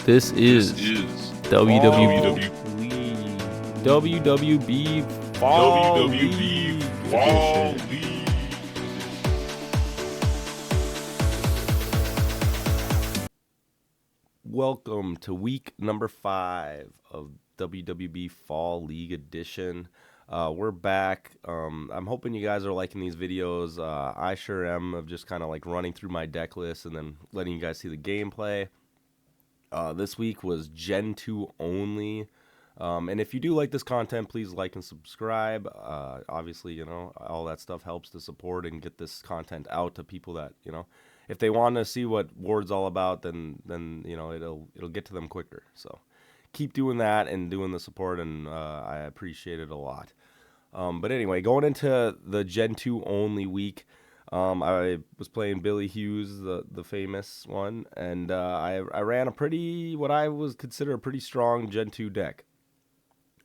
This is WWB Fall League Edition. Welcome to week number 5 of WWB Fall League Edition. We're back. I'm hoping you guys are liking these videos. I sure am, of just kind of like running through my deck list and then letting you guys see the gameplay. This week was Gen 2 only. And if you do like this content, please like and subscribe. Obviously, all that stuff helps to support and get this content out to people that, if they want to see what Ward's all about, then it'll get to them quicker. So keep doing that and doing the support, and I appreciate it a lot. But anyway, going into the Gen 2 only week, I was playing Billiehoos, the famous one, and I ran what I was consider a pretty strong Gen 2 deck.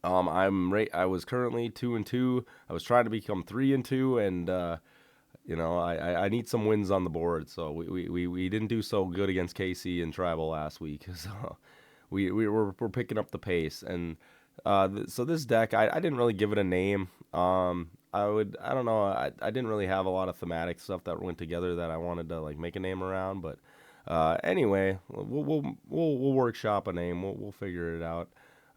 I was currently 2-2. I was trying to become 3-2, and I need some wins on the board. So we didn't do so good against Casey in Tribal last week. So we're picking up the pace, and so this deck I didn't really give it a name. I don't know. I didn't really have a lot of thematic stuff that went together that I wanted to like make a name around. But anyway, we'll workshop a name. We'll figure it out.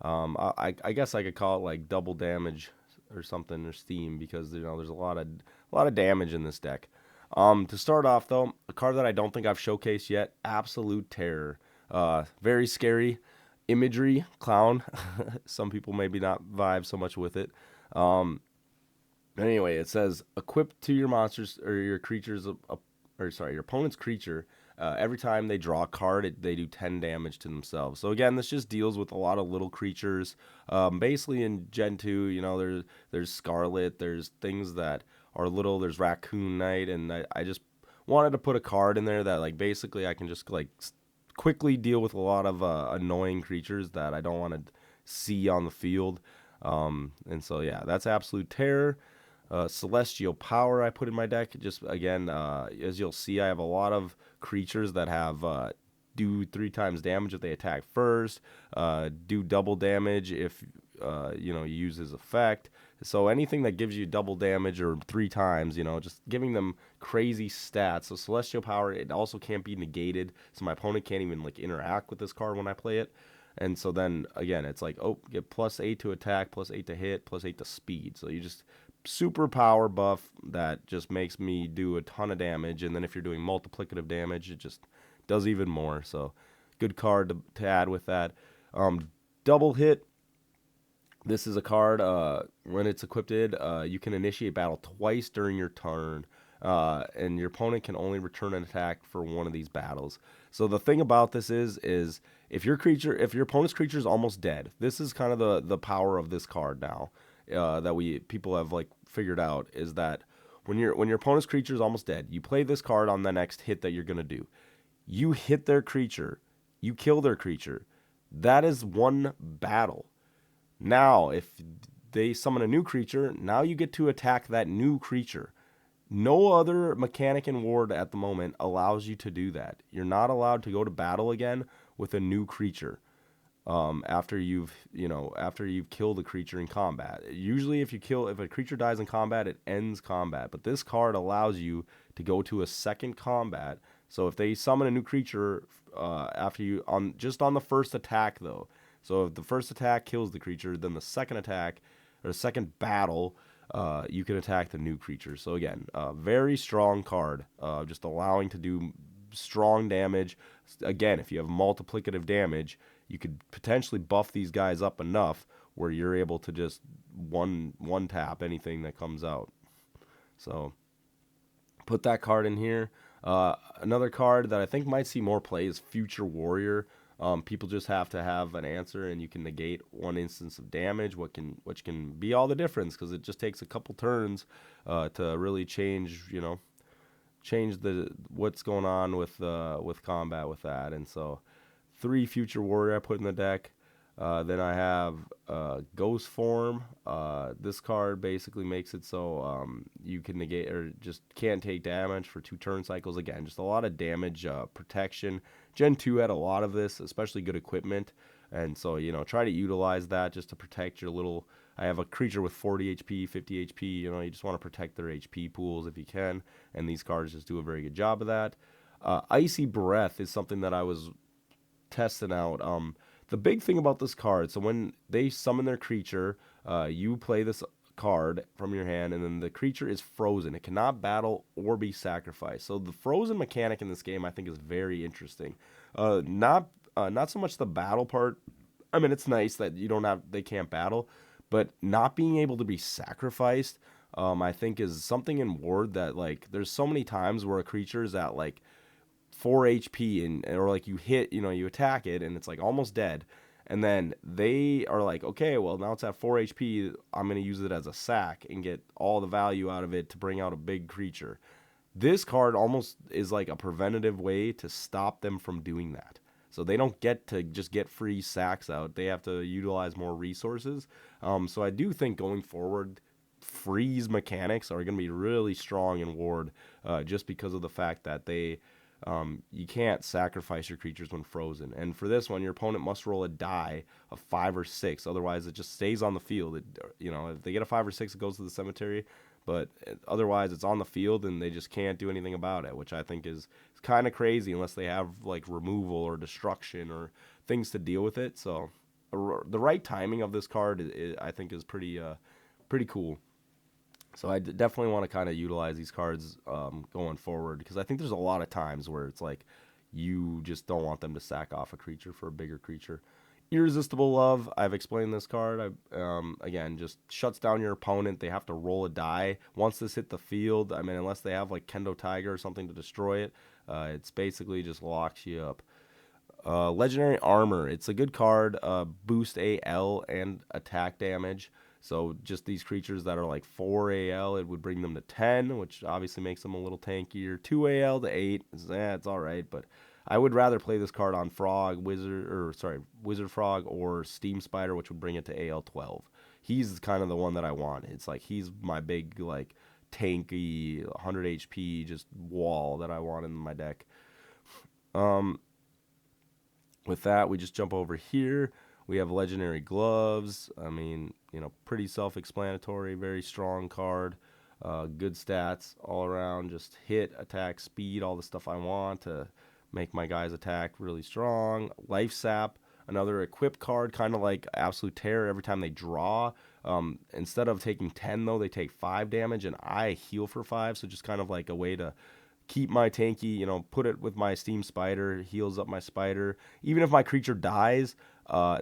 I guess I could call it like double damage or something, or steam, because there's a lot of damage in this deck. To start off though, a card that I don't think I've showcased yet, Absolute Terror. Very scary imagery, clown. Some people maybe not vibe so much with it. Anyway, it says equip to your monsters or your creatures, your opponent's creature. Every time they draw a card, they do 10 damage to themselves. So again, this just deals with a lot of little creatures. Basically in Gen 2, there's Scarlet, there's things that are little, there's Raccoon Knight, and I just wanted to put a card in there that like basically I can just like quickly deal with a lot of annoying creatures that I don't want to see on the field. And so yeah, that's Absolute Terror. Celestial Power I put in my deck. Just again, as you'll see, I have a lot of creatures that have do 3 times damage if they attack first, do double damage if you use his effect. So anything that gives you double damage or 3 times, just giving them crazy stats. So Celestial Power, it also can't be negated, so my opponent can't even like interact with this card when I play it. And so then again, it's like, get +8 to attack, +8 to hit, +8 to speed. So you just super power buff that just makes me do a ton of damage. And then if you're doing multiplicative damage, it just does even more. So good card to add with that. Double hit. This is a card, when it's equipped, you can initiate battle twice during your turn. And your opponent can only return an attack for one of these battles. So the thing about this is if your opponent's creature is almost dead, this is kind of the power of this card now. That people have like figured out, is that when your opponent's creature is almost dead, you play this card on the next hit that you're gonna do. You hit their creature, you kill their creature. That is one battle. Now, if they summon a new creature, now you get to attack that new creature. No other mechanic in Ward at the moment allows you to do that. You're not allowed to go to battle again with a new creature. After you've killed a creature in combat. Usually if a creature dies in combat, it ends combat. But this card allows you to go to a second combat. So if they summon a new creature after you on the first attack though. So if the first attack kills the creature, then the second attack or the second battle, you can attack the new creature. So again, very strong card, just allowing to do strong damage. Again, if you have multiplicative damage, you could potentially buff these guys up enough where you're able to just one tap anything that comes out. So put that card in here. Another card that I think might see more play is Future Warrior. People just have to have an answer, and you can negate 1 instance of damage, which can be all the difference, because it just takes a couple turns to really change what's going on with combat with that. And so 3 Future Warrior I put in the deck. Then I have Ghost Form. This card basically makes it so you can negate or just can't take damage for 2 turn cycles. Again, just a lot of damage protection. Gen 2 had a lot of this, especially good equipment. And so, try to utilize that just to protect your little. I have a creature with 40 HP, 50 HP. You just want to protect their HP pools if you can. And these cards just do a very good job of that. Icy Breath is something that I was testing out. The big thing about this card, so when they summon their creature, you play this card from your hand, and then the creature is frozen. It cannot battle or be sacrificed. So the frozen mechanic in this game, I think, is very interesting. Not so much the battle part. I mean, it's nice that they can't battle, but not being able to be sacrificed, I think, is something in Ward that like there's so many times where a creature is at like 4 HP or like you hit, you attack it and it's like almost dead. And then they are like, okay, well, now it's at 4 HP. I'm going to use it as a sack and get all the value out of it to bring out a big creature. This card almost is like a preventative way to stop them from doing that. So they don't get to just get free sacks out. They have to utilize more resources. So I do think going forward, freeze mechanics are going to be really strong in Ward, just because of the fact that you can't sacrifice your creatures when frozen. And for this one, your opponent must roll a die of 5 or 6. Otherwise, it just stays on the field. If they get a 5 or 6, it goes to the cemetery. But otherwise, it's on the field, and they just can't do anything about it, which I think is kind of crazy unless they have like removal or destruction or things to deal with it. So the right timing of this card, I think, is pretty cool. So I definitely want to kind of utilize these cards going forward, because I think there's a lot of times where it's like you just don't want them to sack off a creature for a bigger creature. Irresistible Love, I've explained this card. Again, just shuts down your opponent. They have to roll a die. Once this hit the field, I mean, unless they have like Kendo Tiger or something to destroy it, it's basically just locks you up. Legendary Armor, it's a good card. Boost AL and attack damage. So just these creatures that are like 4 AL, it would bring them to 10, which obviously makes them a little tankier. 2 AL to 8, it's all right, but I would rather play this card on Wizard Frog or Steam Spider, which would bring it to AL 12. He's kind of the one that I want. It's like he's my big like tanky 100 HP just wall that I want in my deck. With that, we just jump over here. We have Legendary Gloves. I mean, pretty self-explanatory, very strong card. Good stats all around. Just hit, attack, speed, all the stuff I want to make my guys attack really strong. Life Sap, another equip card, kind of like Absolute Terror. Every time they draw, instead of taking 10, though, they take 5 damage, and I heal for 5, so just kind of like a way to keep my tanky, put it with my Steam Spider, heals up my Spider. Even if my creature dies,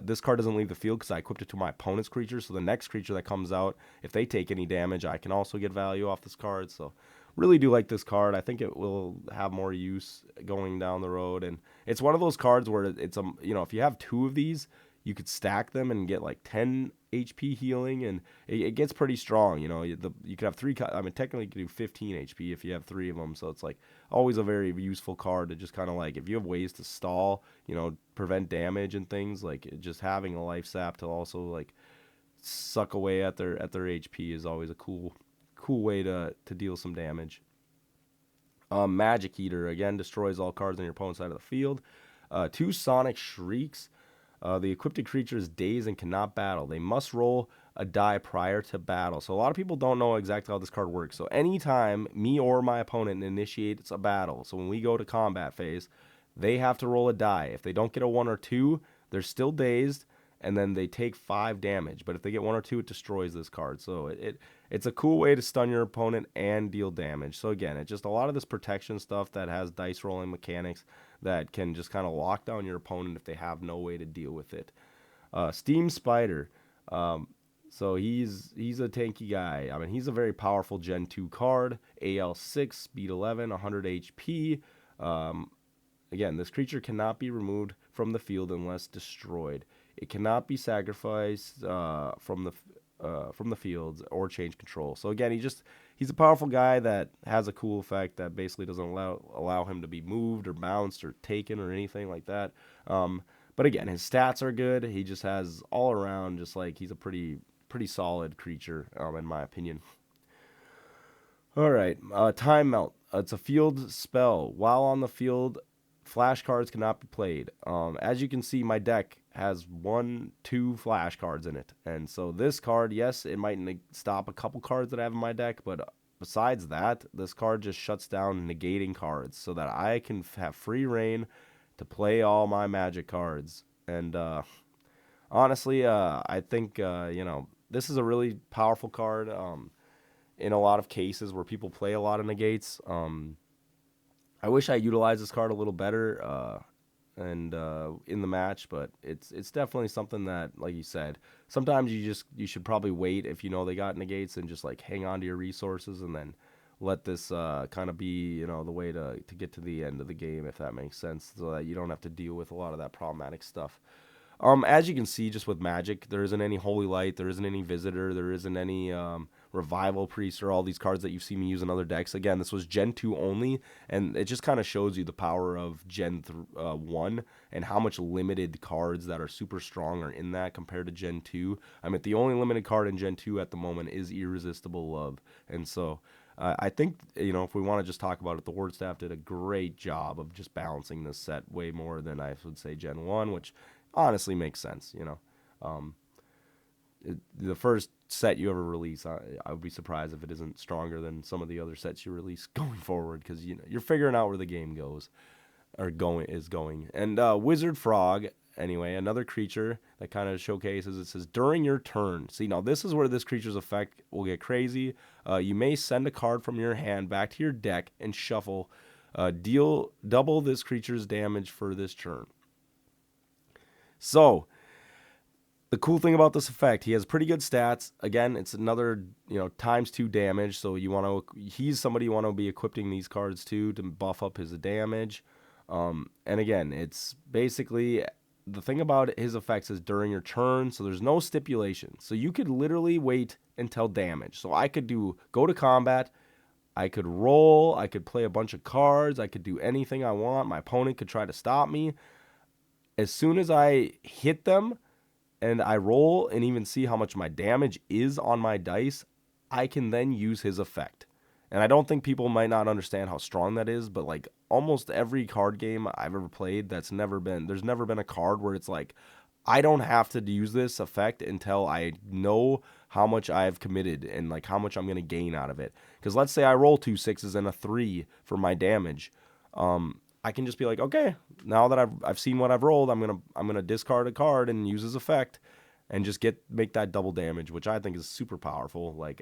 this card doesn't leave the field because I equipped it to my opponent's creature. So the next creature that comes out, if they take any damage, I can also get value off this card. So really do like this card. I think it will have more use going down the road. And it's one of those cards where it's if you have 2 of these, you could stack them and get like 10 HP healing, and it gets pretty strong. You could have 3. I mean, technically, you could do 15 HP if you have 3 of them. So it's like always a very useful card to just kind of like if you have ways to stall, prevent damage and things like just having a life sap to also like suck away at their HP is always a cool way to deal some damage. Magic Eater, again, destroys all cards on your opponent's side of the field. 2 Sonic Shrieks. The equipped creature is dazed and cannot battle. They must roll a die prior to battle. So a lot of people don't know exactly how this card works. So anytime me or my opponent initiates a battle, so when we go to combat phase, they have to roll a die. If they don't get a 1 or 2, they're still dazed, and then they take 5 damage. But if they get 1 or 2, it destroys this card. So it's a cool way to stun your opponent and deal damage. So again, it's just a lot of this protection stuff that has dice rolling mechanics that can just kind of lock down your opponent if they have no way to deal with it. Steam Spider. So he's a tanky guy. I mean, he's a very powerful Gen 2 card. AL 6, speed 11, 100 HP. Again, this creature cannot be removed from the field unless destroyed. It cannot be sacrificed from the fields or change control. So again, he's a powerful guy that has a cool effect that basically doesn't allow him to be moved or bounced or taken or anything like that. But But again, his stats are good. He just has all around, just like he's a pretty solid creature, in my opinion. All right, time melt. It's a field spell. While on the field, flash cards cannot be played. As you can see, my deck has 2 flash cards in it, and so this card, yes, it might stop a couple cards that I have in my deck, but besides that, this card just shuts down negating cards, so that I can have free reign to play all my magic cards. And honestly, I think this is a really powerful card. In a lot of cases where people play a lot of negates. I wish I utilized this card a little better and in the match, but it's definitely something that, like you said, sometimes you should probably wait if you know they got negates and just like hang on to your resources and then let this kind of be the way to get to the end of the game, if that makes sense, so that you don't have to deal with a lot of that problematic stuff. As you can see, just with Magic, there isn't any Holy Light, there isn't any Visitor, there isn't any Revival Priest, or all these cards that you've seen me use in other decks. Again, this was Gen 2 only, and it just kind of shows you the power of Gen 1 and how much limited cards that are super strong are in that compared to Gen 2. I mean, the only limited card in Gen 2 at the moment is Irresistible Love, and so I think, if we want to just talk about it, the Ward staff did a great job of just balancing this set way more than I would say Gen 1, which honestly makes sense. The first set you ever release, I would be surprised if it isn't stronger than some of the other sets you release going forward, because you're figuring out where the game goes or going. And Wizard Frog, anyway, another creature that kind of showcases. It says during your turn. See, now this is where this creature's effect will get crazy. You may send a card from your hand back to your deck and shuffle. Deal double this creature's damage for this turn. So, the cool thing about this effect, he has pretty good stats. Again, it's another, times 2 damage. So he's somebody you want to be equipping these cards to buff up his damage. And again, it's basically, the thing about his effects is during your turn. So there's no stipulation. So you could literally wait until damage. So I could go to combat. I could roll. I could play a bunch of cards. I could do anything I want. My opponent could try to stop me. As soon as I hit them and I roll and even see how much my damage is on my dice, I can then use his effect. And I don't think people might not understand how strong that is, but like almost every card game I've ever played, there's never been a card where it's like, I don't have to use this effect until I know how much I've committed and like how much I'm going to gain out of it. Because let's say I roll 2 6s and a 3 for my damage. I can just be like, okay, now that I've seen what I've rolled, I'm gonna discard a card and use his effect, and just make that double damage, which I think is super powerful. Like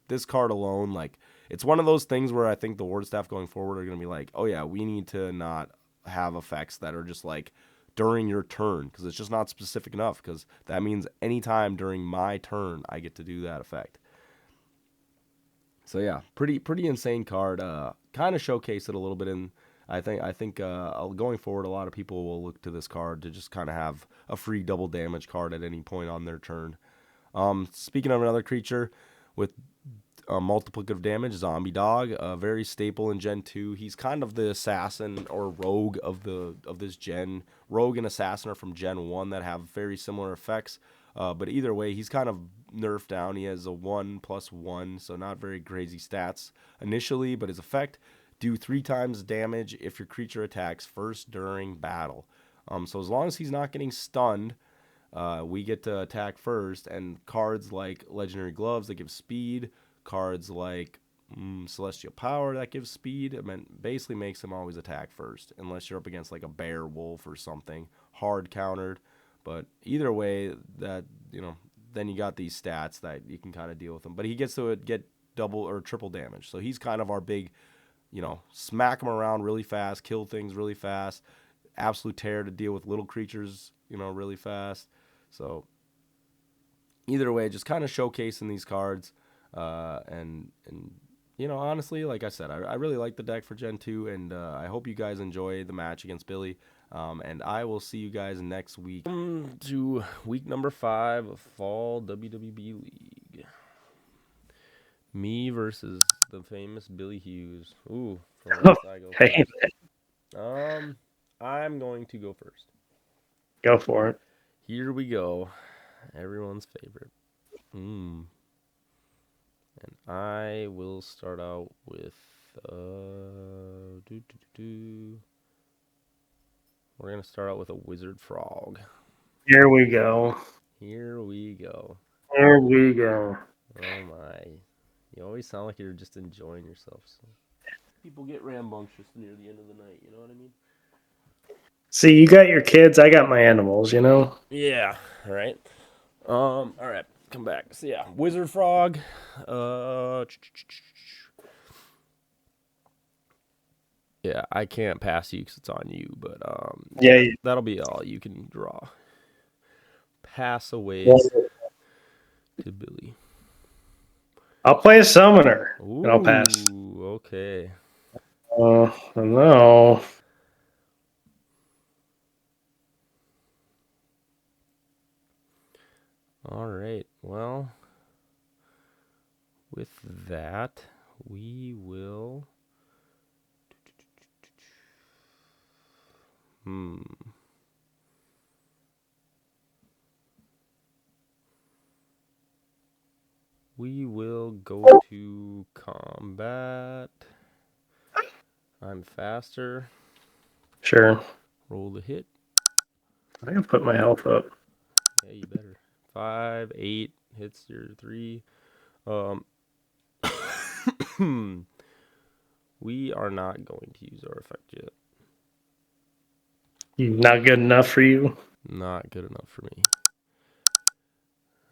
this card alone, like it's one of those things where I think the Ward staff going forward are gonna be like, oh yeah, we need to not have effects that are just like during your turn, because it's just not specific enough. Because that means anytime during my turn, I get to do that effect. So yeah, pretty insane card. Kind of showcase it a little bit in. I think going forward, a lot of people will look to this card to just kind of have a free double damage card at any point on their turn. Speaking of another creature with multiplicative damage, Zombie Dog, very staple in Gen 2. He's kind of the assassin or rogue of this gen. Rogue and assassin are from Gen 1 that have very similar effects. But either way, he's kind of nerfed down. He has a 1+1, so not very crazy stats initially, but his effect, do 3 times damage if your creature attacks first during battle. So as long as he's not getting stunned, we get to attack first. And cards like Legendary Gloves that give speed, cards like Celestial Power that gives speed, basically makes him always attack first, unless you're up against like a bear, wolf, or something hard countered. But either way, that then you got these stats that you can kind of deal with him. But he gets to get double or triple damage, so he's kind of our big, smack them around really fast, kill things really fast, absolute terror to deal with little creatures, really fast. So either way, just kind of showcasing these cards, and honestly, like I said, I really like the deck for Gen 2, and I hope you guys enjoy the match against Billy. And I will see you guys next week. To week number 5 of Fall WWB League. Me versus the famous Billiehoos. Ooh, for once I go first. I'm going to go first. Go for it. Here we go. Everyone's favorite. And I will start out with we're gonna start out with a wizard frog. Here we go. Here we go. Here we go. Oh my. You always sound like you're just enjoying yourself. So. People get rambunctious near the end of the night, you know what I mean? See, you got your kids, I got my animals, you know? Yeah, right. All right, come back. So yeah, wizard frog. Yeah, I can't pass you because it's on you, but Yeah. that'll be all you can draw. Pass away Well, to Billy. I'll play a summoner, and I'll pass. Ooh, okay. No. All right. Well, with that, we will. We will go to combat. I'm faster. Sure. Roll the hit. I can put my health up. Yeah, you better. 5, 8 hits your 3. We are not going to use our effect yet. Not good enough for you? Not good enough for me.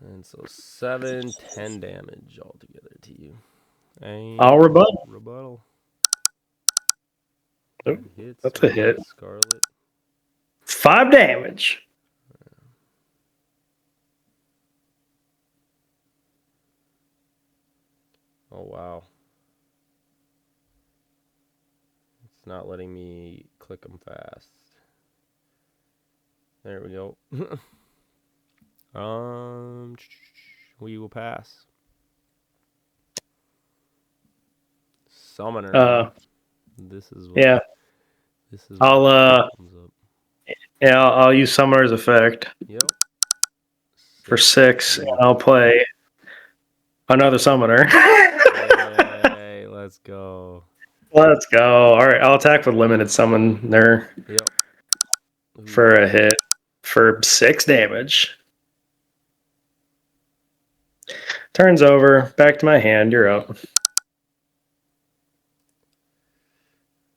And so 7, 10 damage altogether to you. And I'll rebuttal. Rebuttal. Oh, Hits that's a hit. Scarlet. 5 damage. Oh, wow. It's not letting me click them fast. There we go. We will pass. Summoner. This is what. Yeah. This is. I'll comes up. Yeah, I'll use summoner's effect. Yep. For 6, and I'll play another summoner. Hey, let's go. Let's go. All right, I'll attack with limited summoner. Yep. For a hit for 6 damage. Turns over. Back to my hand. You're up.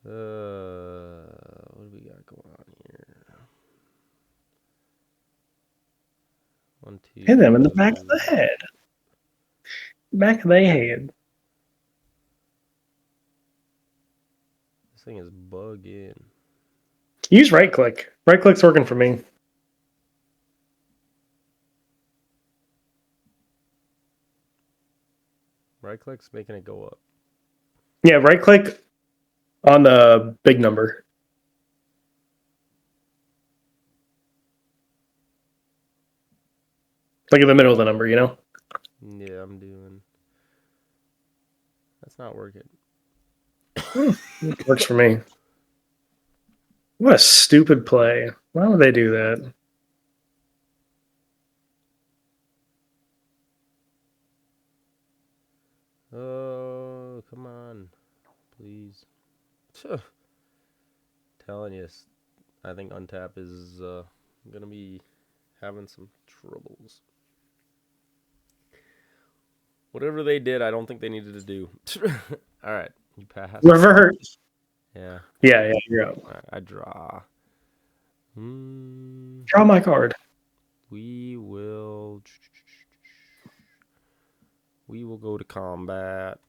What do we got going on here? 1, 2. Hit him in the back of the head. Back of the head. This thing is bugging. Use right click. Right click's working for me. Right click's making it go up. Yeah, right click on the big number. Like in the middle of the number, you know? Yeah, I'm doing. That's not working. It works for me. What a stupid play. Why would they do that? Oh, come on. Please. Telling you, I think Untap is going to be having some troubles. Whatever they did, I don't think they needed to do. All right, you pass. Revert. Yeah. Yeah, you're up. Right, I draw. Draw my card. We will go to combat.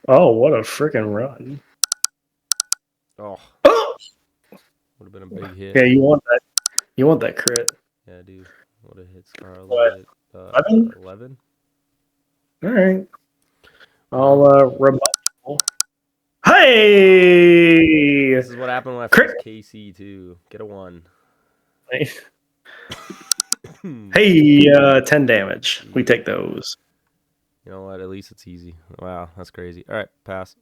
Oh, what a freaking run. Oh. Would have been a big hit. Yeah, you want that. You want that crit. Yeah, dude. Would have hit Scarlet. What? 11? All right. I'll rebuttal. Hey! This is what happened when I faced KC, too. Get a 1. Hey, 10 damage. We take those. You know what? At least it's easy. Wow, that's crazy. All right, pass.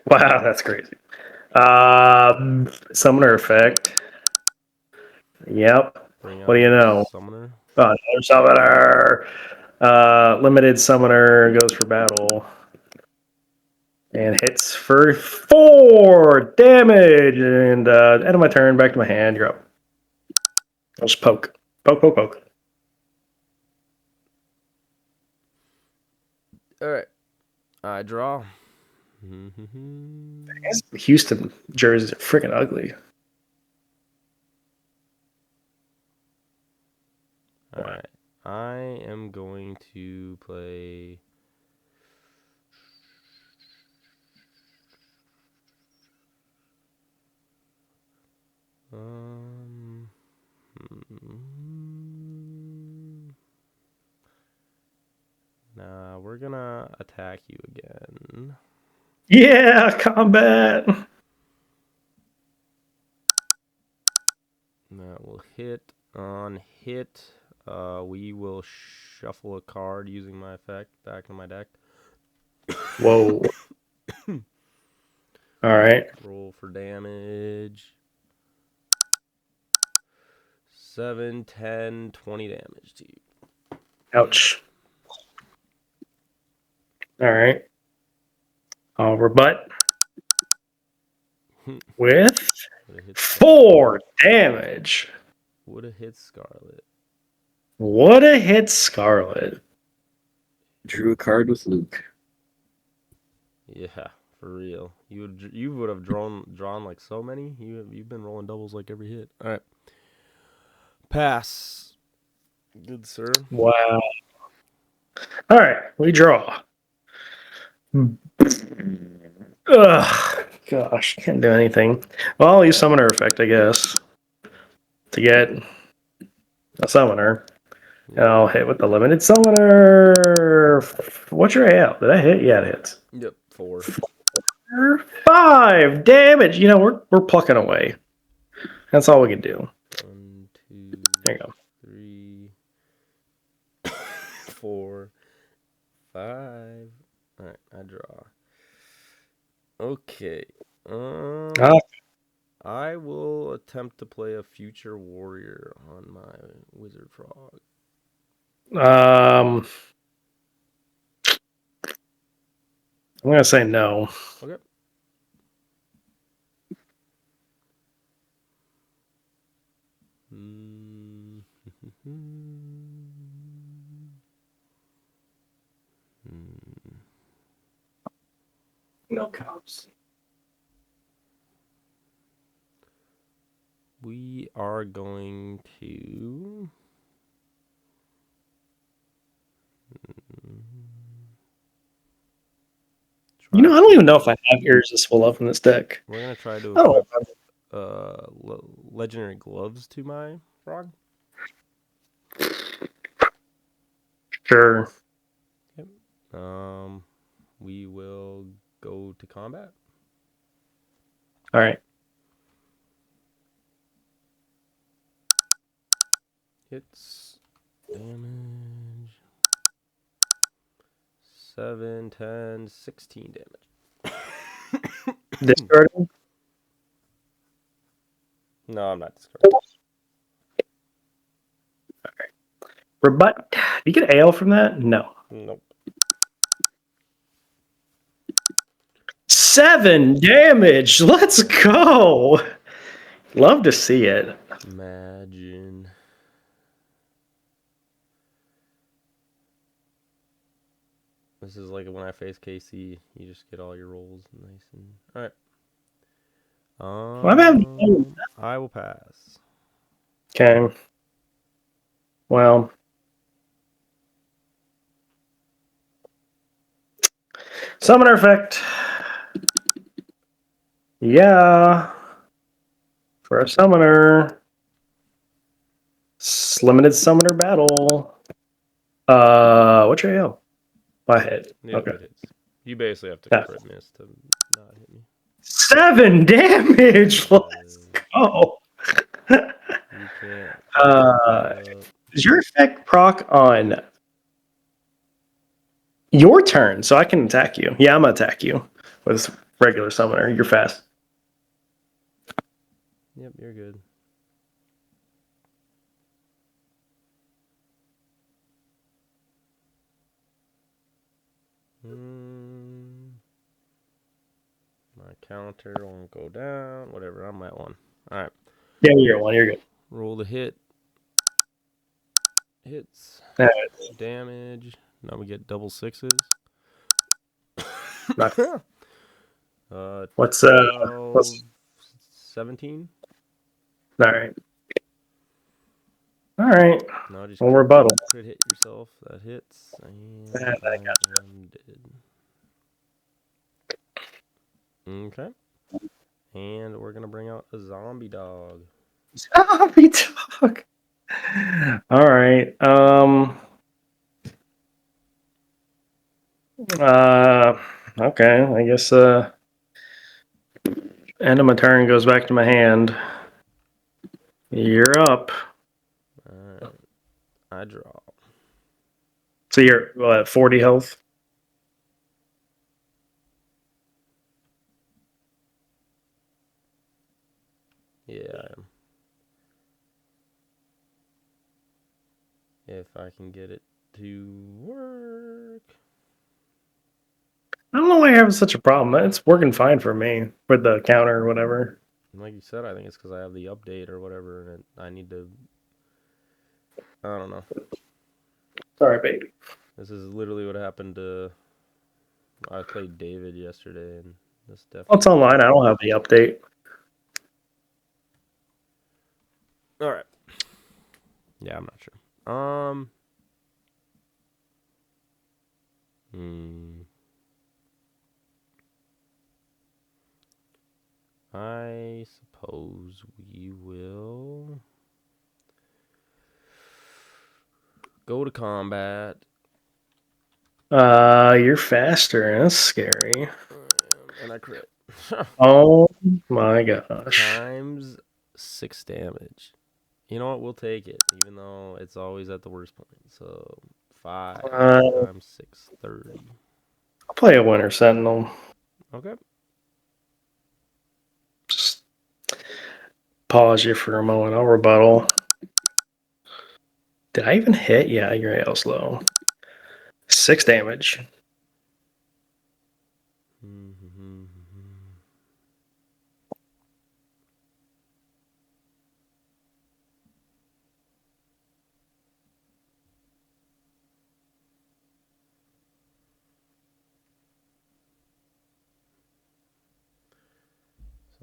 Wow, that's crazy. Summoner effect. Yep. Bring What out do you another know? summoner. Oh, another summoner. Limited summoner goes for battle. And hits for 4 damage. And end of my turn, back to my hand. You're up. I'll just poke. Poke, poke, poke. All right. I draw. The Houston jerseys are freaking ugly. All right. I am going to play. Nah, we're gonna attack you again. Yeah, combat. That will hit. On hit, we will shuffle a card using my effect back in my deck. Whoa. All right. Roll for damage. 7, 10, 20 damage to you. Ouch. All right. I'll rebut with 4 damage. Would have hit Scarlet. What a hit, Scarlet. Drew a card with Luke. Yeah, for real. You would have drawn like so many. You've been rolling doubles like every hit. All right. Pass. Good sir. Wow. All right, we draw. Ugh, gosh, can't do anything. Well, I'll use summoner effect, I guess, to get a summoner. And I'll hit with the limited summoner. What's your AL? Did I hit? Yeah, it hits. Yep, 4. 5 damage. You know, we're plucking away. That's all we can do. 1, 2, There you go. 3, 4, 5. All right, I draw. Okay. I will attempt to play a future warrior on my wizard frog. I'm gonna say no. Okay. No cops. We are going to. You know, I don't even know if I have Irresistible Love in this deck. We're gonna try to Oh. equip legendary gloves to my frog. Sure. Yep. We will go to combat. All right. Hits damage. 7, 10, 16 damage. Discarding? No, I'm not discarding. All right. Rebut. Do you get AL from that? No. Nope. 7 damage. Let's go. Love to see it. Imagine. This is like when I face KC, you just get all your rolls nice and all right. I will pass. Okay. Well. Summoner effect. Yeah. For a summoner. Limited summoner battle. What's your AL? My hit. Yeah, Okay. it hits. You basically have to crit miss to not hit me. 7 damage. Let's go. You can't. Does your effect proc on your turn so I can attack you? Yeah, I'm gonna attack you with regular summoner. You're fast. Yep, you're good. counter won't go down. Whatever, I'm at 1. All right. Yeah, you're one. You're good. Roll the hit. Hits. All Damage. Now we get double 6s. Not- 12, what's 17. all right? All right. No, just Well, rebuttal. crit hit yourself. That hits. And That I gotcha. am dead. Okay. And we're gonna bring out a zombie dog. Zombie dog. All right. Okay. I guess. End of my turn goes back to my hand. You're up. Alright. I draw. So you're at 40 health. Yeah, I am. If I can get it to work. I don't know why you're having such a problem. It's working fine for me with the counter or whatever. Like you said, I think it's because I have the update or whatever, and I need to. I don't know. Sorry, baby. This is literally what happened to. I played David yesterday, and this definitely. Well, it's online. I don't have the update. All right. Yeah, I'm not sure. I suppose we will go to combat. You're faster. That's scary. And I crit. Oh my gosh. Times 6 damage. You know what? We'll take it, even though it's always at the worst point. So 5 times 6, 30. I'll play a Winter Sentinel. Okay. Just pause you for a moment. I'll rebuttal. Did I even hit? Yeah, your AL's low. 6 damage.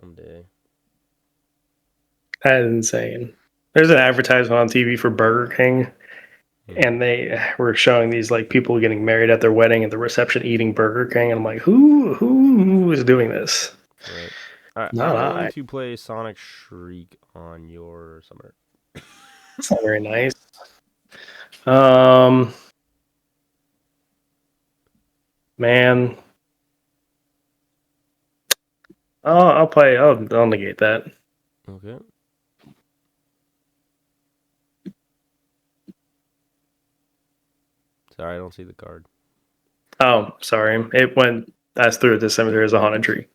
Someday. That is insane. There's an advertisement on TV for Burger King, and they were showing these like people getting married at their wedding at the reception eating Burger King, and I'm like, who is doing this? Right. All right. Not I'm going I. to play Sonic Shriek on your summoner. That's not very nice. Man. Oh, I'll play. I'll negate that. Okay. Sorry, I don't see the card. Oh, sorry. It went as through the cemetery as a haunted tree.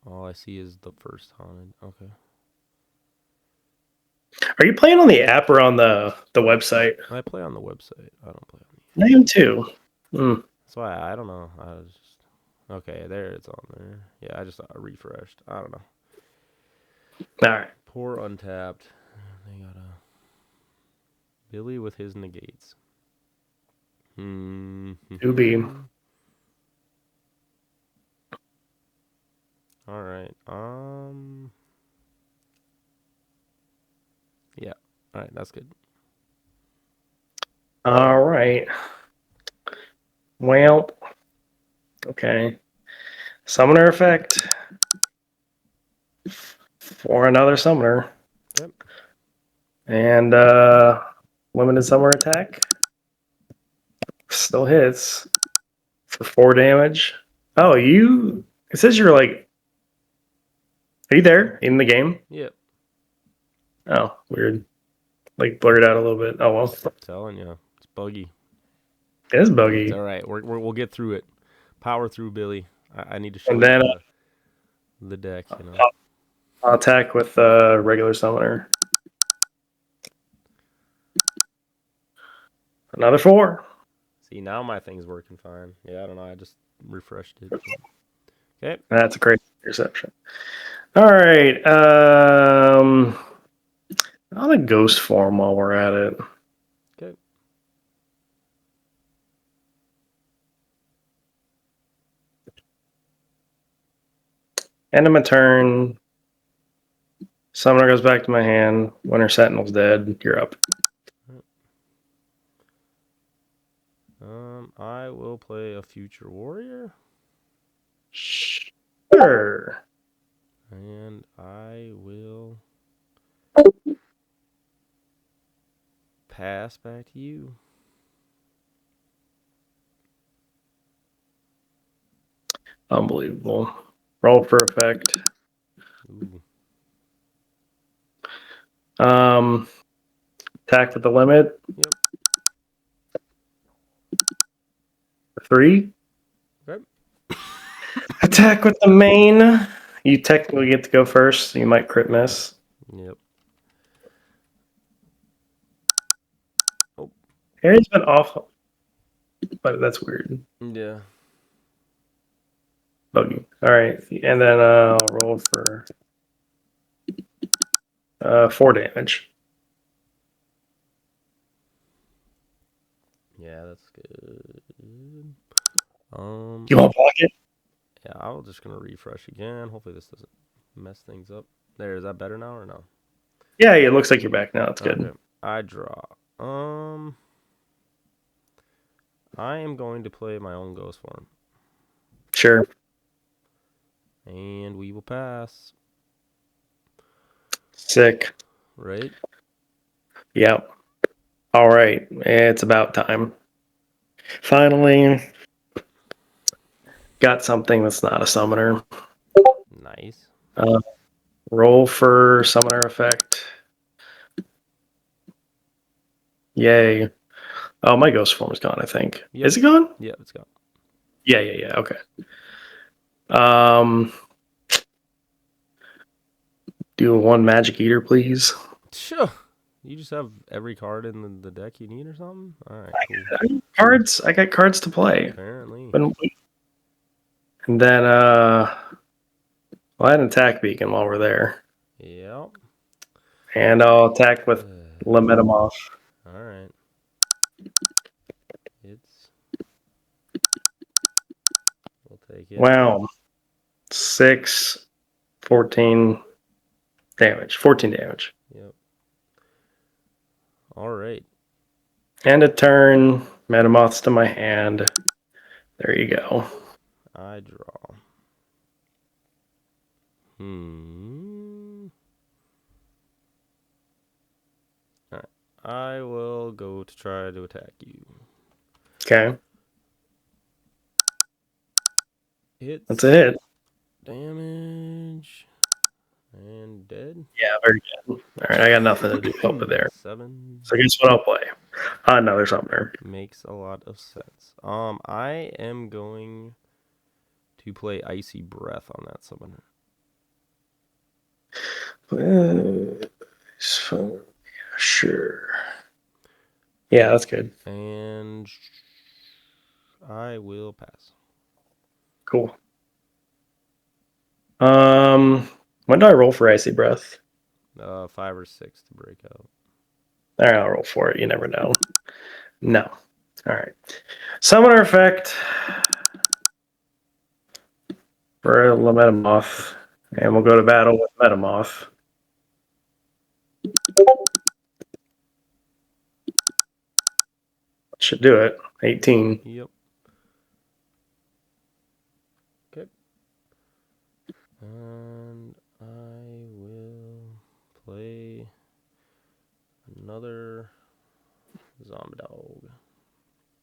All I see is the first haunted. Okay. Are you playing on the app or on the website? I play on the website. I don't play on I am too. That's why I don't know. I was just okay. There, it's on there. Yeah, I just refreshed. I don't know. All right. Poor Untapped. They got a Billy with his negates. 2B. All right. Yeah. All right. That's good. All right. Well. Okay. Summoner effect. For another summoner. Yep. And limited summoner attack. Still hits. For 4 damage. Oh, it says you're like. Are you there in the game? Yep. Oh, weird. Like blurred out a little bit. Oh well. I'm telling you, it's buggy. It is buggy. It's all right. We'll get through it. Power through, Billy. I need to show And then you the deck. You know. I'll attack with regular summoner. Another 4. See, now my thing's working fine. Yeah, I don't know. I just refreshed it. Okay. That's a great interception. All right. On the ghost form while we're at it. Okay. End of my turn. Summoner goes back to my hand. Winter Sentinel's dead. You're up. I will play a Future Warrior. Sure. And I will pass back to you. Unbelievable. Roll for effect. Ooh. Attack with the limit. Yep. 3. Okay. Attack with the main. You technically get to go first, so you might crit miss. Yep. Harry's been awful, but that's weird. Yeah. Buggy. All right, and then I'll roll for 4 damage. Yeah, that's good. You want pocket? Yeah, I'm just gonna refresh again. Hopefully this doesn't mess things up. There, is that better now or no? Yeah, it looks like you're back now. It's good. Okay. I draw. I am going to play my own ghost form. Sure. And we will pass. Sick. Right? Yep. All right. It's about time. Finally got something that's not a summoner. Nice. Roll for summoner effect. Yay. Oh, my ghost form is gone, I think. Yep. Is it gone? Yeah, it's gone. Yeah. Okay. Do a 1 magic eater, please. Sure. You just have every card in the deck you need or something? Alright, cool. I got cards to play. Apparently. And then I had an attack beacon while we're there. Yep. And I'll attack with Lametamoth. Alright. We'll take it. Wow. 6, 14 damage. 14 damage. Yep. Alright. And a turn. Metamoth's to my hand. There you go. I draw. Alright. I will go to try to attack you. Okay. Hits. That's a hit. Damage. And dead. Yeah, very good. All right, I got nothing to do over there. 7. So guess what I'll play? Another summoner. Makes a lot of sense. I am going to play Icy Breath on that summoner. Sure. Yeah, that's good. And I will pass. Cool. When do I roll for Icy Breath? 5 or 6 to break out. All right, I'll roll for it. You never know. No. All right. Summoner effect for Lametamoth. And we'll go to battle with Metamoth. Should do it. 18. Yep. Okay. And I will play another zombie dog.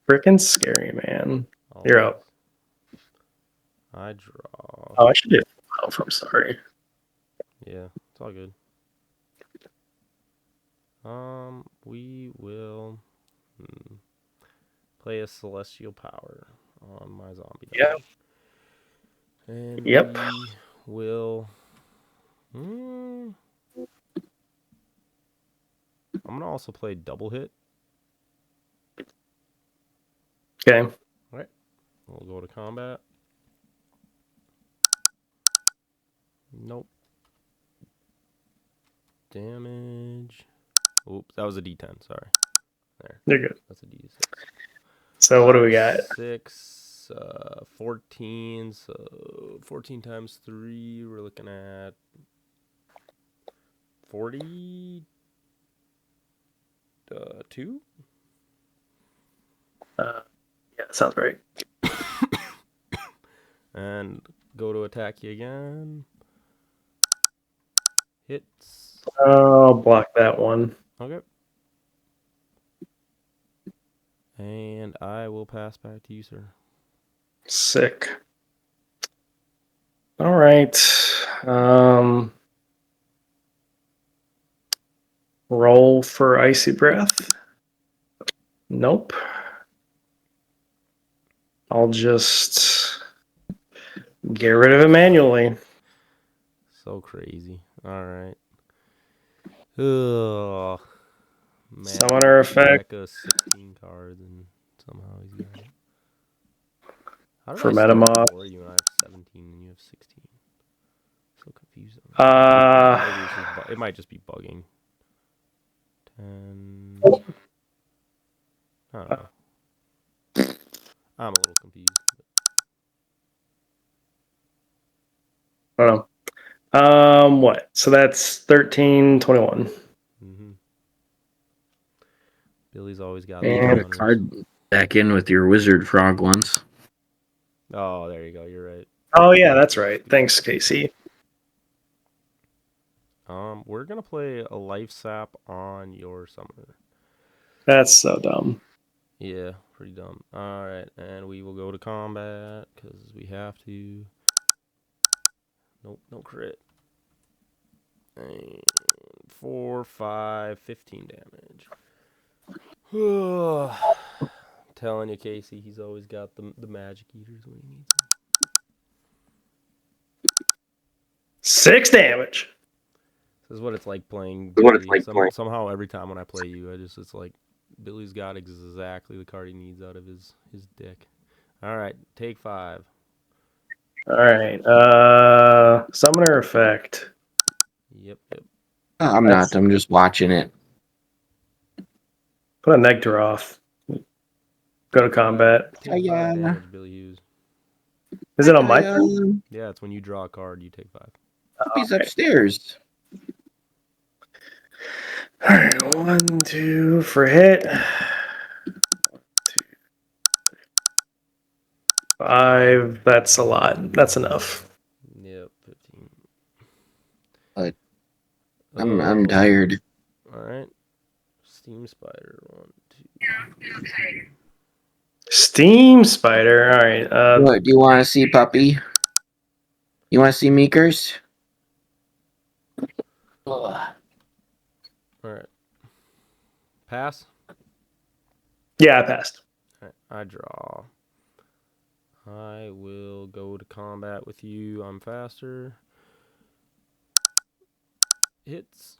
Freaking scary, man. You're up. I draw. Oh, I should do 12. I'm sorry. Yeah, it's all good. We will play a celestial power on my zombie dog. Yeah. And Yep. we will. I'm gonna also play double hit. Okay. Right. We'll go to combat. Nope. Damage. Oops, that was a D10. Sorry. There. You're good. That's a D6. So what do we got? 6, 14. So 14 times 3, we're looking at 42. Yeah, sounds right. And go to attack you again. Hits. I'll block that one. Okay. And I will pass back to you, sir. Sick. All right. Roll for icy breath. Nope. I'll just get rid of it manually. So crazy. All right. Ugh. Summoner effect. Deck of 16 cards, and somehow he's got it. How did For I start Metamorph. before you and I have 17 and you have 16? So confusing. Maybe it's just it might just be bugging. 10. I don't know. I'm a little confused. I don't know. What? So that's 13, 21. Mm-hmm. Billy's always got And- those Put a runners. card back in with your wizard frog once. Oh, there you go. You're right. Oh yeah, that's right. Thanks, Casey. We're gonna play a life sap on your summoner. That's so dumb. Yeah, pretty dumb. All right, and we will go to combat because we have to. Nope, no crit. And 4, 5, 15 damage. Telling you, Casey, he's always got the magic eaters when he needs them. 6 damage. This is what it's like playing Billy. Somehow every time when I play you, it's like Billy's got exactly the card he needs out of his deck. All right, take 5. All right. Summoner effect. Yep. I'm not. I'm just watching it. Put a nectar off. Go to combat. Take 5 Hiya. damage, Billiehoos. Is it on my turn? Yeah, it's when you draw a card, you take 5. He's upstairs. All right. 1, 2 for hit. 2, 5. That's a lot. That's enough. Yep, 15. But I'm tired. All right. Steam Spider. 1, 2. Steam Spider. All right. What do you want to see, puppy? You want to see Meekers? Ugh. All right. Pass. Yeah, I passed. All right, I draw. I will go to combat with you. I'm faster. Hits.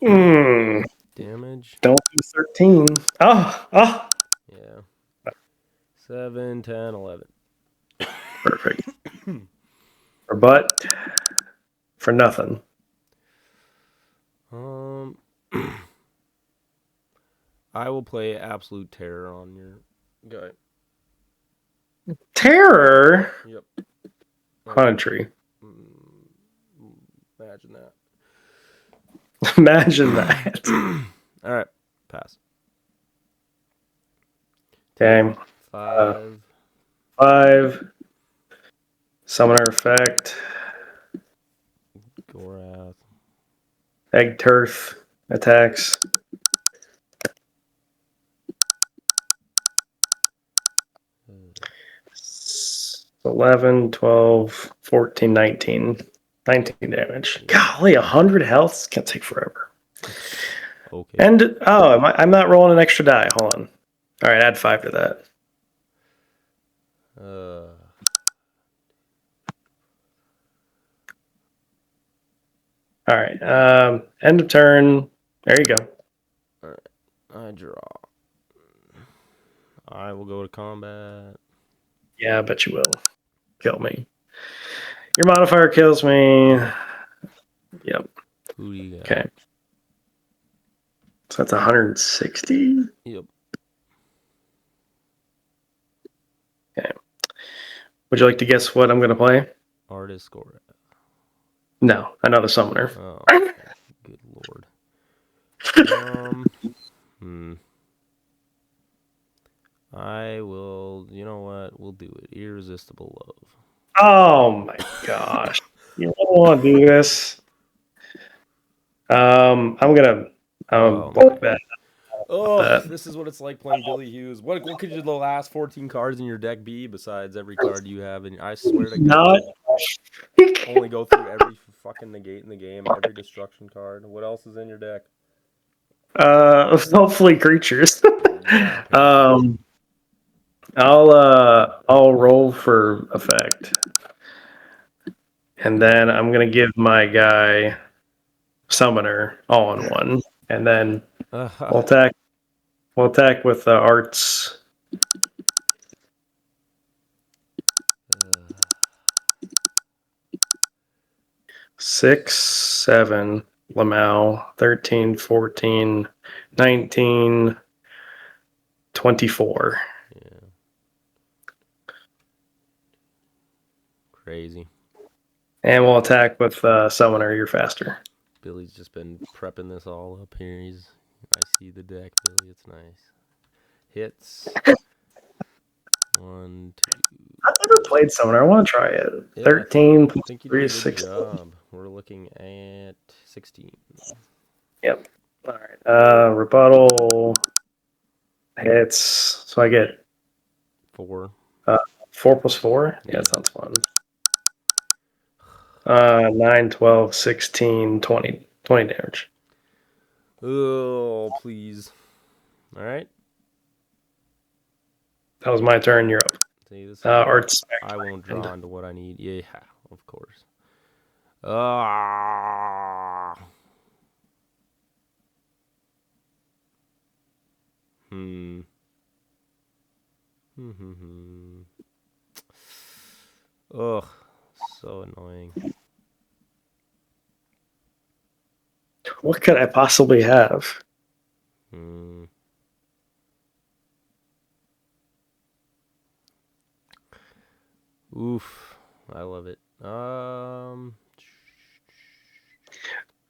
Damage. Don't do 13. Oh. Yeah. 7, 10, 11. Perfect. For butt. For nothing. I will play Absolute Terror on your guy. Terror? Yep. Country. Imagine that. Imagine that. All right. Pass. Okay. 5. 5. Summoner effect. Gorath. Egg turf. Attacks. 11, 12, 14, 19. 19 damage. Golly, 100 health can take forever. Okay. And, I'm not rolling an extra die. Hold on. All right, add 5 to that. All right. End of turn. There you go. All right. I draw. I will go to combat. Yeah, I bet you will. Kill me. Your modifier kills me. Yep. Who do you got? Okay. So that's 160. Yep. Okay. Would you like to guess what I'm going to play? Artist score. No, another summoner. Oh, okay. Good lord. I will. You know what? We'll do it. Irresistible Love. Oh my gosh. You don't want to do this. I'm gonna Oh block my. that. Oh, this is what it's like playing Billiehoos. What could the last 14 cards in your deck be besides every card you have? And I swear to Not God, only go through every fucking negate in the game, every destruction card. What else is in your deck? hopefully creatures. Yeah, apparently. I'll roll for effect. And then I'm gonna give my guy summoner all in one. And then we'll attack with arts. 6, 7, Lamau, 13, 14, 19, 24. Yeah. Crazy. And we'll attack with summoner, you're faster. Billy's just been prepping this all up here. I see the deck, Billy. It's nice. Hits. 1, 2. I've never played summoner. I want to try it. Yeah, 13 I think you do a plus good 6. job. We're looking at 16. Yep. All right. Rebuttal hits. So I get 4. 4 plus 4. Yeah, that sounds fun. 9, 12, 16, 20. 20 damage. Oh, please. All right. That was my turn. You're up. See, this is Arts. I won't draw into what I need. Yeah, of course. Ah. Hmm. Ugh, so annoying. What could I possibly have? Oof, I love it.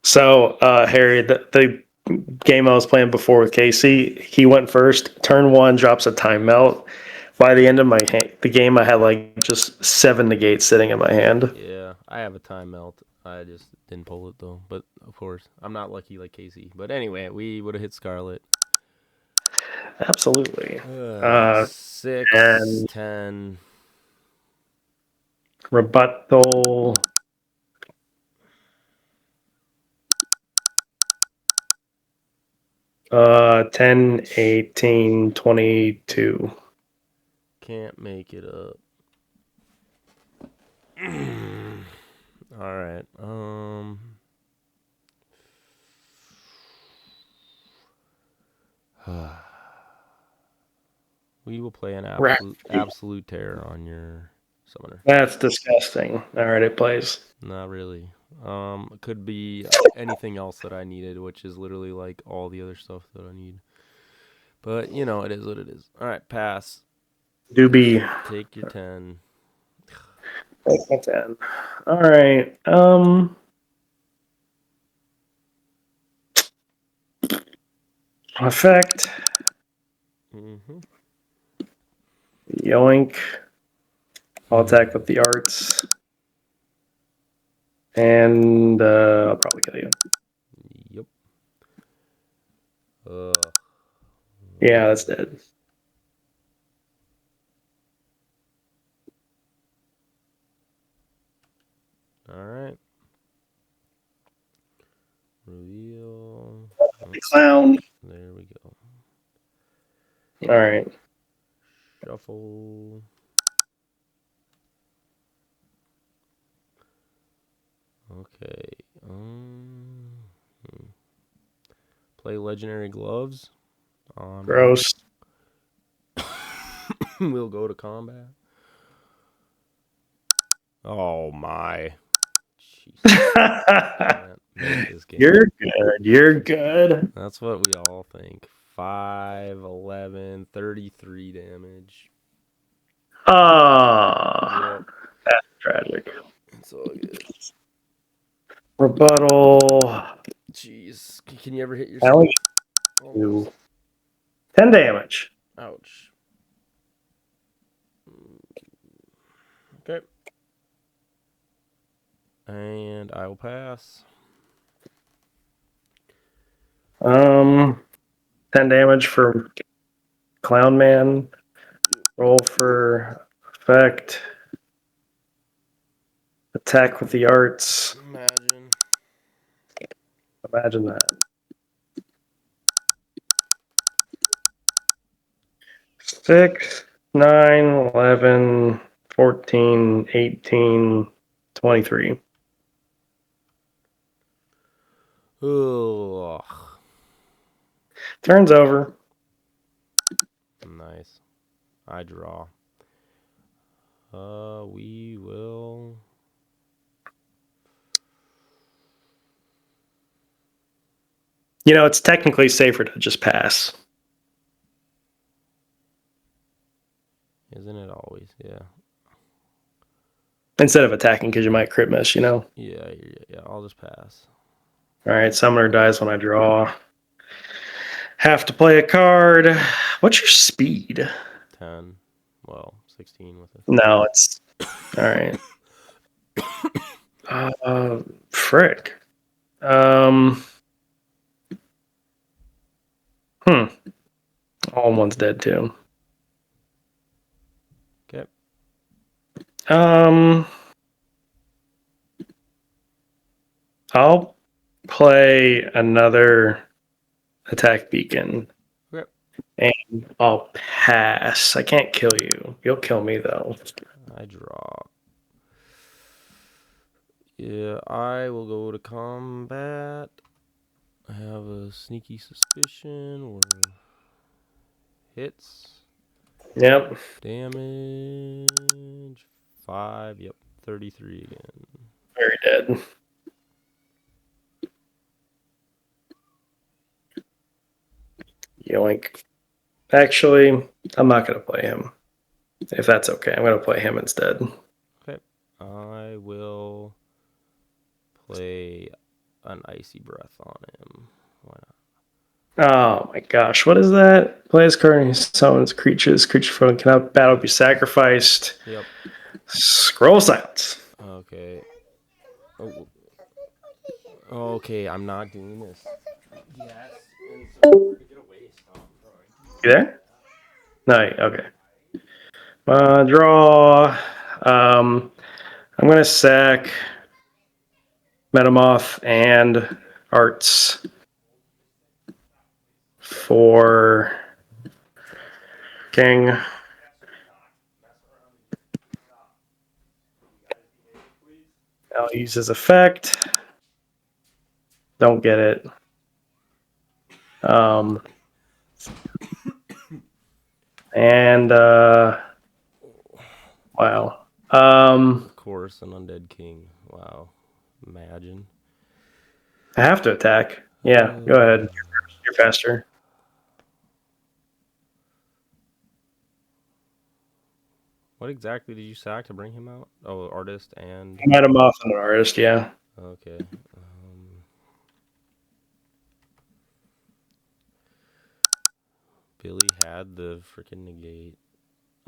So, Harry, the game I was playing before with Casey, he went first. Turn 1 drops a time melt. By the end of the game, I had like just 7 negates sitting in my hand. Yeah, I have a time melt. I just didn't pull it though. But of course, I'm not lucky like Casey. But anyway, we would have hit Scarlet. Absolutely. 6, And 10. rebuttal. Uh, 10, 18, 22. Can't make it up. All right. We will play an absolute terror on your summoner. That's disgusting. All right, it plays. Not really. It could be anything else that I needed, which is literally like all the other stuff that I need. But you know, it is what it is. All right, pass. Doobie. Take your 10. Take my 10. All right. Effect. Yoink. I'll attack with the arts. And I'll probably kill you. Yep. Yeah, that's dead. All right. Reveal. Clown. There we go. All right. Shuffle. Okay. Play Legendary Gloves. Gross. We'll go to combat. Oh my. Jesus. Can't make this game. You're good. You're good. That's what we all think. 5, 11, 33 damage. Ah, Yep. that's tragic. It's all good. Rebuttal. Jeez. Can you ever hit I yourself? only Almost. do 10 damage. Ouch. Okay. And I will pass. 10 damage for Clown Man. Roll for effect. Attack with the arts. Imagine. Imagine that. 6, 9, 11, 14, 18, 23. Ugh. Turns over. Nice. I draw. We will. You know, it's technically safer to just pass. Isn't it always? Yeah. Instead of attacking because you might crit miss, you know? Yeah. I'll just pass. All right, summoner dies when I draw. Have to play a card. What's your speed? 10. Well, 16 with it. No, it's all right. Frick. Um, All one's dead too. Okay. I'll play another attack beacon. Okay. And I'll pass. I can't kill you. You'll kill me though. I draw. Yeah, I will go to combat. I have a sneaky suspicion where hits. Yep. Damage 5. Yep, 33 again. Very dead. Yoink. Actually, I'm not going to play him. If that's okay, I'm going to play him instead. Okay, I will play an icy breath on him. Why not? Oh my gosh, what is that? Play this card and summons creatures. Creature from cannot battle be sacrificed. Yep. Scroll silence. Okay. Oh. Okay, I'm not doing this. Yes. Get away. Stop. You there? No, okay. Draw. I'm going to sack Metamoth and Arts for King. I'll use his effect. Don't get it. And wow. Of course, an undead king. Wow. Imagine. I have to attack. Yeah, go ahead. You're faster. What exactly did you sack to bring him out? Oh, artist and. Metamoth and an artist, yeah. Okay. Billy had the freaking negate.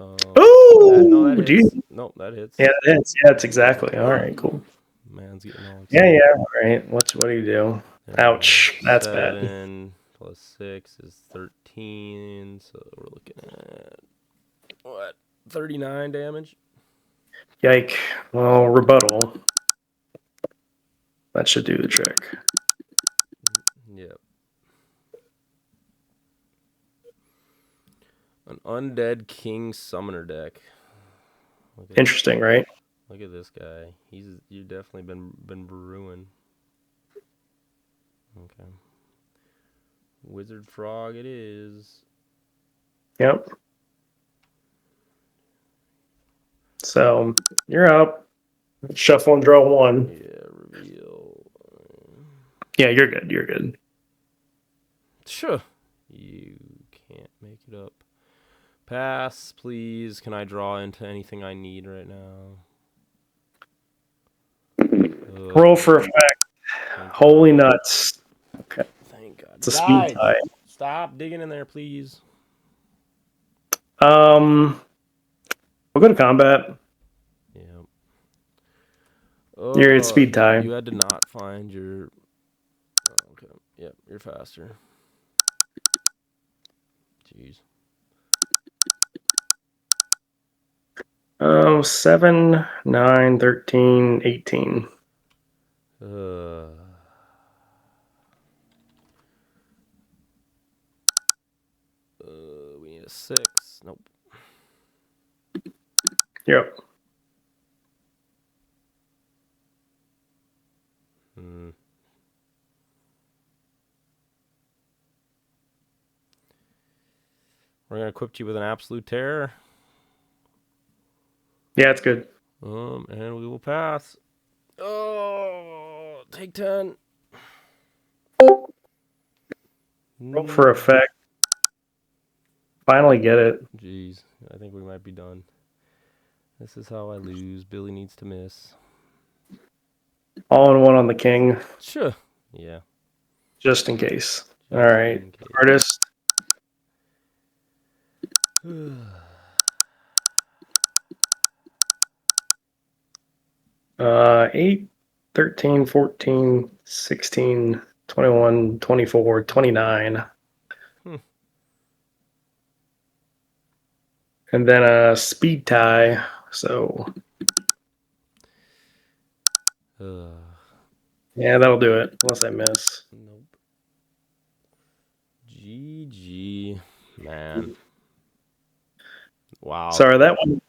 Ooh! No, that Do hits. you? Nope, that hits. Yeah, it is. Yeah, it's exactly. All right, cool. Man's getting all Yeah, excited. yeah. All right. What do you do? Ouch. That's bad. 7 plus 6 is 13. So we're looking at what? 39 damage? Yike. Well, rebuttal. That should do the trick. Yep. An undead king summoner deck. Interesting, right? Look at this guy. You've definitely been brewing. Okay. Wizard frog it is. Yep. So you're up. Shuffle and draw one. Yeah, reveal. Yeah, you're good. You're good. Sure. You can't make it up. Pass, please. Can I draw into anything I need right now? Roll for effect. Thank Holy God. nuts. Okay. Thank God. It's a speed tie. Stop digging in there, please. We'll go to combat. Yeah. You're at speed tie. You had to not find your. Oh, okay. Yep, you're faster. Jeez. 7, 9, 13, 18. We need a 6. Nope. Yep. We're gonna equip you with an absolute terror. Yeah, it's good. And we will pass. Oh, take 10. Roll for effect. Finally get it. Jeez, I think we might be done. This is how I lose. Billy needs to miss. All in one on the king. Sure. Yeah. Just in case. All Just right. in case. Artist. 8, 13, 14, 16, 21, 24, 29. And then a speed tie. So yeah, that'll do it. Unless I miss. Nope. GG, man. Wow. Sorry, that one